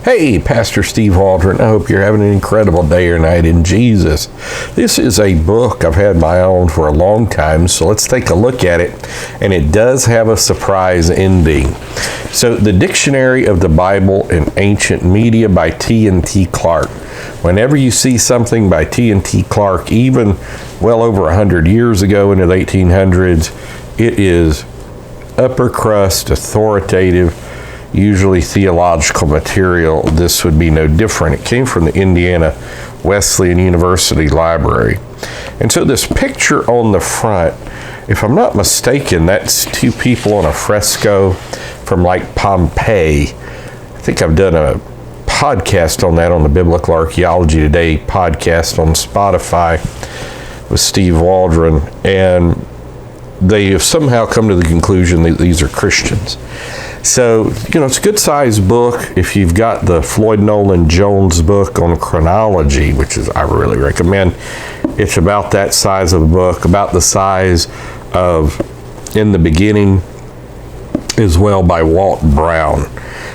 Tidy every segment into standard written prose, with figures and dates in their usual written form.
Hey, Pastor Steve Waldron. I hope you're having an incredible day or night in Jesus. This is a book I've had my own for a long time, so let's take a look at it. And it does have a surprise ending. So, The Dictionary of the Bible in Ancient Media by T&T Clark. Whenever you see something by T&T Clark, even well over 100 years ago into the 1800s, it is upper crust, authoritative, usually theological material. This would be no different. It came from the Indiana Wesleyan University Library. And so this picture on the front, if I'm not mistaken, that's two people on a fresco from like Pompeii. I think I've done a podcast on that on the Biblical Archaeology Today podcast on Spotify with Steve Waldron, and they have somehow come to the conclusion that these are Christians. So, it's a good sized book. If you've got the Floyd Nolan Jones book on chronology, which is I really recommend, it's about that size of a book, about the size of In the Beginning as well by Walt Brown.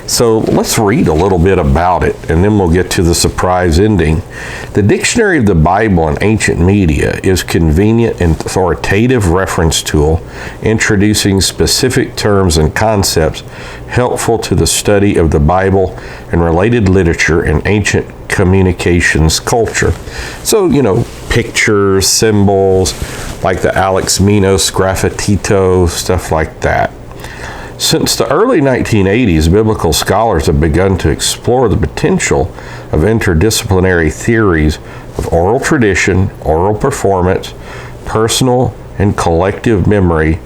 So let's read a little bit about it, and then we'll get to the surprise ending. The Dictionary of the Bible in Ancient Media is a convenient and authoritative reference tool introducing specific terms and concepts helpful to the study of the Bible and related literature in ancient communications culture. So, pictures, symbols, like the Alexmenos Graffitito, stuff like that. Since the early 1980s, biblical scholars have begun to explore the potential of interdisciplinary theories of oral tradition, oral performance, personal and collective memory,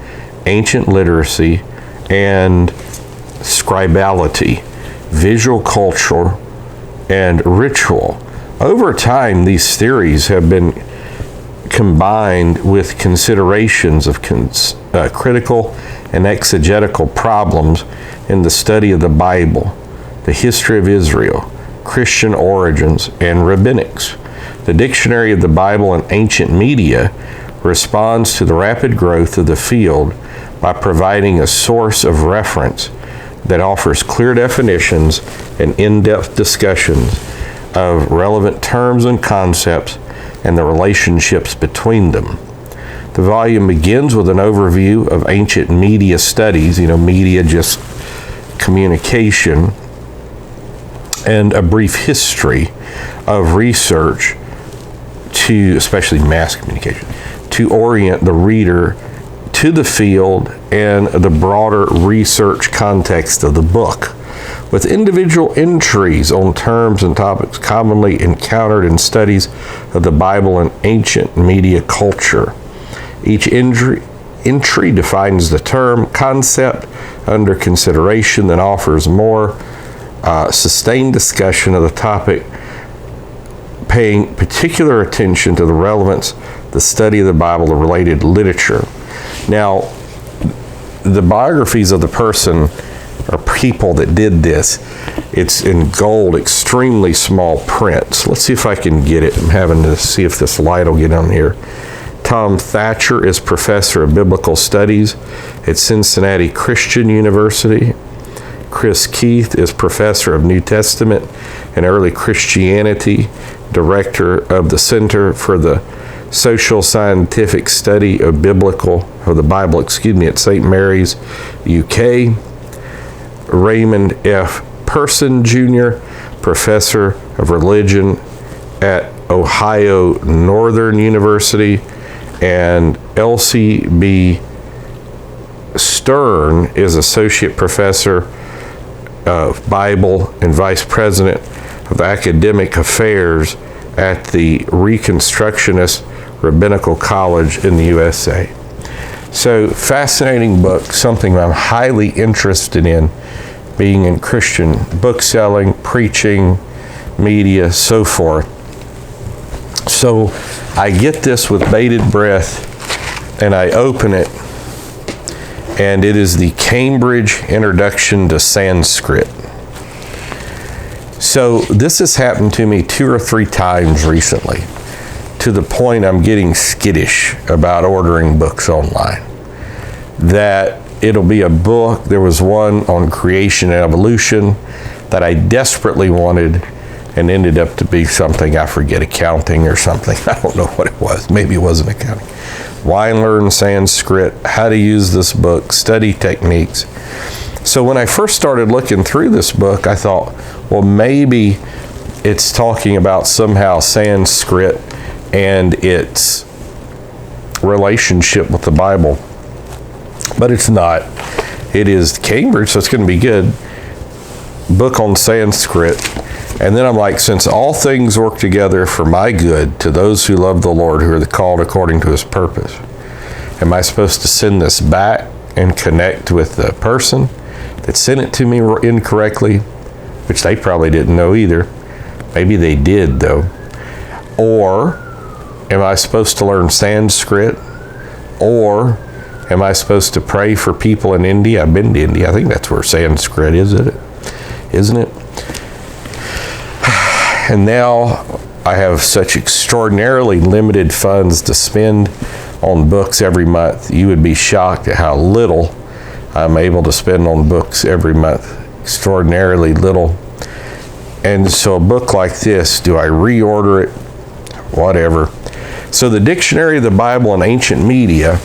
ancient literacy, and scribality, visual culture, and ritual. Over time, these theories have been combined with considerations of critical and exegetical problems in the study of the Bible, the history of Israel, Christian origins, and rabbinics. The Dictionary of the Bible in Ancient Media responds to the rapid growth of the field by providing a source of reference that offers clear definitions and in-depth discussions of relevant terms and concepts and the relationships between them. The volume begins with an overview of ancient media studies, media just communication, and a brief history of research to, especially mass communication, to orient the reader to the field and the broader research context of the book, with individual entries on terms and topics commonly encountered in studies of the Bible and ancient media culture. Each entry defines the term, concept under consideration, then offers more sustained discussion of the topic, paying particular attention to the relevance, the study of the Bible, and related literature. Now, the biographies of the person or people that did this, it's in gold, extremely small print. So let's see if I can get it. I'm having to see if this light will get on here. Tom Thatcher is professor of biblical studies at Cincinnati Christian University. Chris Keith is professor of New Testament and Early Christianity, director of the Center for the Social Scientific Study of the Bible at St. Mary's, UK. Raymond F. Person, Jr., professor of religion at Ohio Northern University, and Elsie B. Stern is associate professor of Bible and vice president of academic affairs at the Reconstructionist Rabbinical College in the USA. So, fascinating book, something I'm highly interested in, being in Christian bookselling, preaching, media, so forth. So I get this with bated breath, and I open it, and it is the Cambridge Introduction to Sanskrit. So this has happened to me 2 or 3 times recently, to the point I'm getting skittish about ordering books online. That it'll be a book. There was one on creation and evolution that I desperately wanted, and ended up to be something, I forget, accounting or something. I don't know what it was. Maybe it wasn't accounting. Why learn Sanskrit, how to use this book, study techniques. So when I first started looking through this book, I thought, well, maybe it's talking about somehow Sanskrit and its relationship with the Bible. But it's not. It is Cambridge, so it's going to be good. Book on Sanskrit. And then I'm like, since all things work together for my good to those who love the Lord, who are called according to his purpose, am I supposed to send this back and connect with the person that sent it to me incorrectly, which they probably didn't know either. Maybe they did, though. Or am I supposed to learn Sanskrit? Or am I supposed to pray for people in India? I've been to India. I think that's where Sanskrit is, isn't it? And now I have such extraordinarily limited funds to spend on books every month. You would be shocked at how little I'm able to spend on books every month. Extraordinarily little. And so a book like this, do I reorder it? Whatever. So the Dictionary of the Bible and Ancient Media,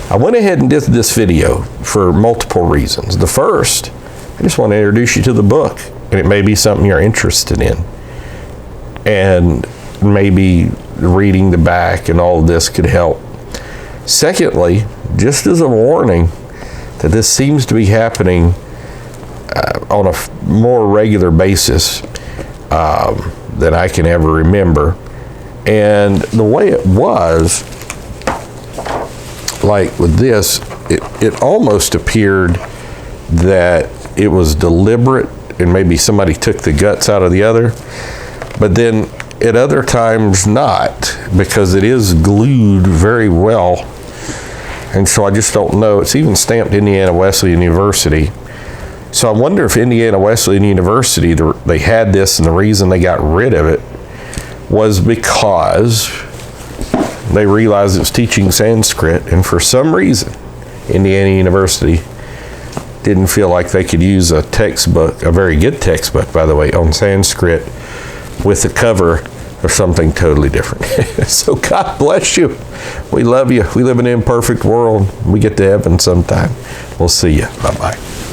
I went ahead and did this video for multiple reasons. The first, I just want to introduce you to the book, and it may be something you're interested in. And maybe reading the back and all of this could help. Secondly, just as a warning that this seems to be happening on a more regular basis than I can ever remember. And the way it was, like with this, it almost appeared that it was deliberate and maybe somebody took the guts out of the other. But then at other times not, because it is glued very well. And so I just don't know. It's even stamped Indiana Wesleyan University. So I wonder if Indiana Wesleyan University, they had this, and the reason they got rid of it was because they realized it was teaching Sanskrit, and for some reason, Indiana University didn't feel like they could use a textbook, a very good textbook, by the way, on Sanskrit, with the cover of something totally different. So God bless you. We love you. We live in an imperfect world. We get to heaven sometime. We'll see you. Bye-bye.